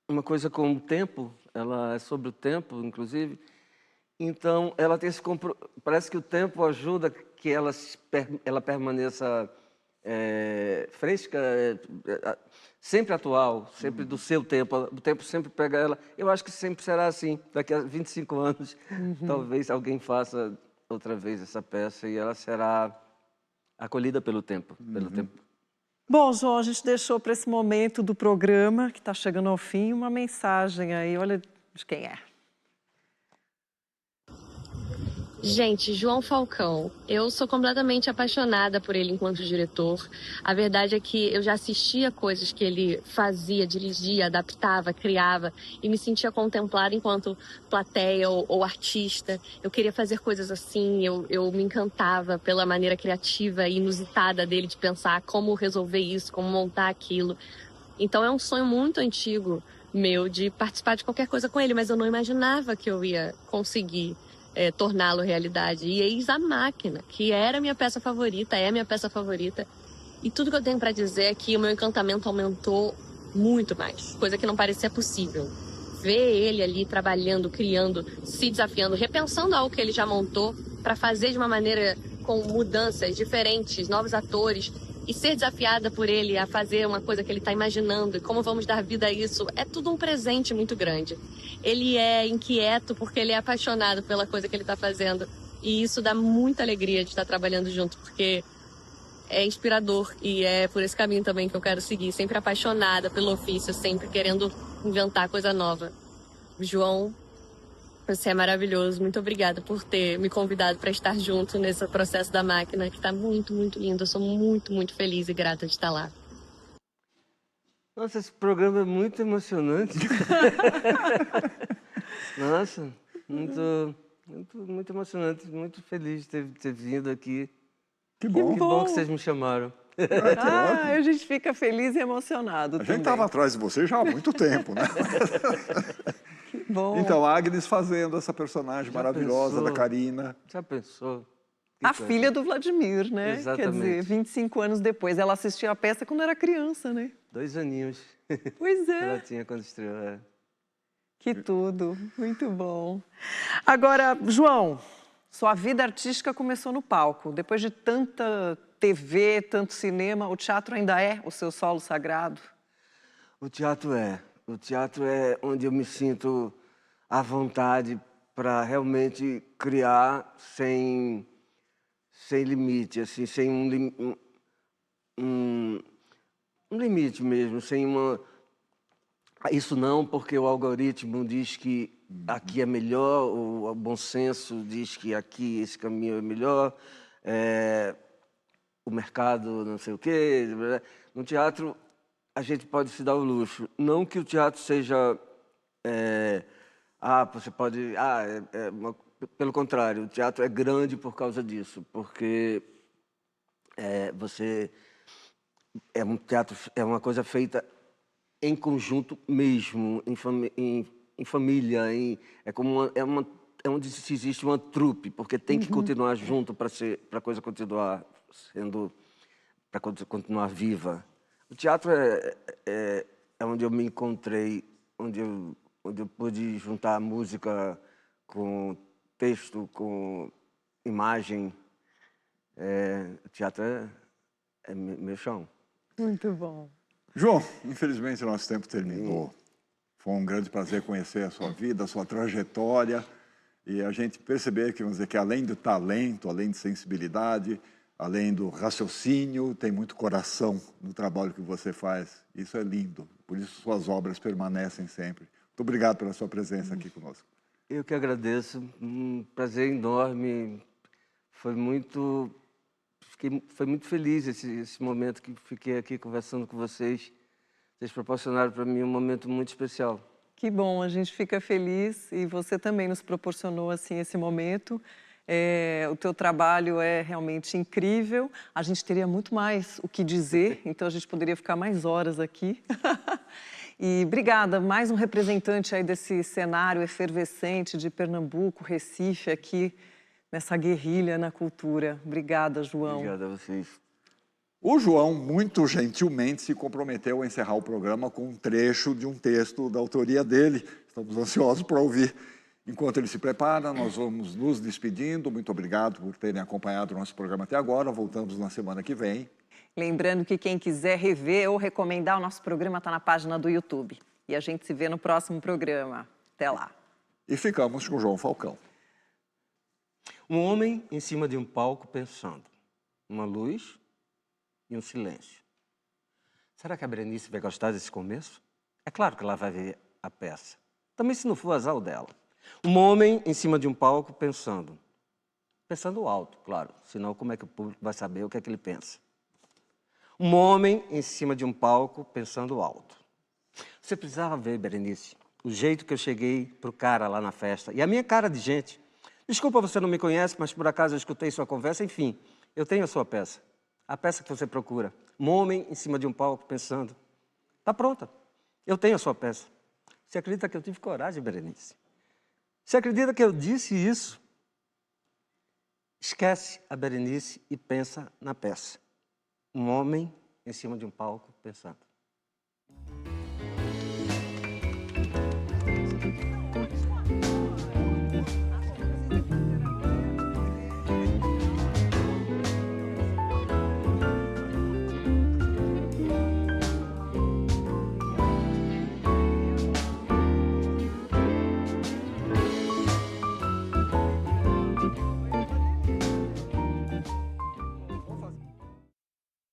uma coisa com o tempo, ela é sobre o tempo, inclusive. Então, ela tem esse parece que o tempo ajuda que ela permaneça fresca, sempre atual, sempre do seu tempo. O tempo sempre pega ela. Eu acho que sempre será assim. Daqui a 25 anos, talvez alguém faça outra vez essa peça e ela será acolhida pelo tempo, pelo tempo. Bom, João, a gente deixou para esse momento do programa, que está chegando ao fim, uma mensagem aí, olha de quem é. Gente, João Falcão, eu sou completamente apaixonada por ele enquanto diretor. A verdade é que eu já assistia coisas que ele fazia, dirigia, adaptava, criava e me sentia contemplada enquanto plateia ou artista. Eu queria fazer coisas assim, eu me encantava pela maneira criativa e inusitada dele de pensar como resolver isso, como montar aquilo. Então é um sonho muito antigo meu de participar de qualquer coisa com ele, mas eu não imaginava que eu ia conseguir torná-lo realidade. E eis A Máquina, que era minha peça favorita, é minha peça favorita. E tudo que eu tenho para dizer é que o meu encantamento aumentou muito mais, coisa que não parecia possível. Ver ele ali trabalhando, criando, se desafiando, repensando algo que ele já montou para fazer de uma maneira com mudanças diferentes, novos atores, e ser desafiada por ele a fazer uma coisa que ele está imaginando e como vamos dar vida a isso, é tudo um presente muito grande. Ele é inquieto porque ele é apaixonado pela coisa que ele está fazendo e isso dá muita alegria de estar trabalhando junto, porque é inspirador e é por esse caminho também que eu quero seguir, sempre apaixonada pelo ofício, sempre querendo inventar coisa nova. O João, Você é maravilhoso. Muito obrigada por ter me convidado para estar junto nesse processo da máquina, que está muito, muito lindo. Eu sou muito, muito feliz e grata de estar lá. Nossa, esse programa é muito emocionante. Nossa, muito emocionante. Muito feliz de ter vindo aqui. Que bom. Que bom que vocês me chamaram. A gente fica feliz e emocionado A gente estava atrás de você já há muito tempo, né? Que bom. Então, a Agnes fazendo essa personagem maravilhosa da Karina. Já pensou? A filha do Vladimir, né? Exatamente. Quer dizer, 25 anos depois. Ela assistia a peça quando era criança, né? 2 aninhos. Pois é. Ela tinha quando estreou. Que tudo. Muito bom. Agora, João, sua vida artística começou no palco. Depois de tanta TV, tanto cinema, o teatro ainda é o seu solo sagrado? O teatro é. O teatro é onde eu me sinto à vontade para realmente criar sem limite, assim, sem um limite mesmo, sem uma... Isso não, porque o algoritmo diz que aqui é melhor, o bom senso diz que aqui esse caminho é melhor, o mercado não sei o quê. No teatro, a gente pode se dar o luxo. Não que o teatro seja... você pode... pelo contrário, o teatro é grande por causa disso, porque um teatro é uma coisa feita em conjunto mesmo, em família, é onde existe uma trupe, porque tem que continuar junto para a coisa continuar sendo, para continuar viva. O teatro é onde eu me encontrei, onde eu pude juntar a música com texto, com imagem. O teatro é meu chão. Muito bom. João, infelizmente o nosso tempo terminou. Foi um grande prazer conhecer a sua vida, a sua trajetória e a gente perceber que, vamos dizer, que além do talento, além de sensibilidade, além do raciocínio, tem muito coração no trabalho que você faz. Isso é lindo, por isso suas obras permanecem sempre. Muito obrigado pela sua presença aqui conosco. Eu que agradeço, um prazer enorme. Foi muito feliz esse momento que fiquei aqui conversando com vocês. Vocês proporcionaram para mim um momento muito especial. Que bom, a gente fica feliz e você também nos proporcionou assim esse momento. O teu trabalho é realmente incrível. A gente teria muito mais o que dizer, então a gente poderia ficar mais horas aqui. E obrigada, mais um representante aí desse cenário efervescente de Pernambuco, Recife, aqui nessa guerrilha na cultura. Obrigada, João. Obrigado a vocês. O João, muito gentilmente, se comprometeu a encerrar o programa com um trecho de um texto da autoria dele. Estamos ansiosos para ouvir. Enquanto ele se prepara, nós vamos nos despedindo. Muito obrigado por terem acompanhado o nosso programa até agora. Voltamos na semana que vem. Lembrando que quem quiser rever ou recomendar o nosso programa está na página do YouTube. E a gente se vê no próximo programa. Até lá. E ficamos com o João Falcão. Um homem em cima de um palco pensando. Uma luz e um silêncio. Será que a Berenice vai gostar desse começo? É claro que ela vai ver a peça. Também se não for azar o dela. Um homem em cima de um palco pensando. Pensando alto, claro. Senão como é que o público vai saber o que é que ele pensa? Um homem em cima de um palco pensando alto. Você precisava ver, Berenice, o jeito que eu cheguei pro cara lá na festa. E a minha cara de gente. Desculpa, você não me conhece, mas por acaso eu escutei sua conversa. Enfim, eu tenho a sua peça. A peça que você procura. Um homem em cima de um palco pensando. Está pronta. Eu tenho a sua peça. Você acredita que eu tive coragem, Berenice? Você acredita que eu disse isso? Esquece a Berenice e pensa na peça. Um homem em cima de um palco pensando.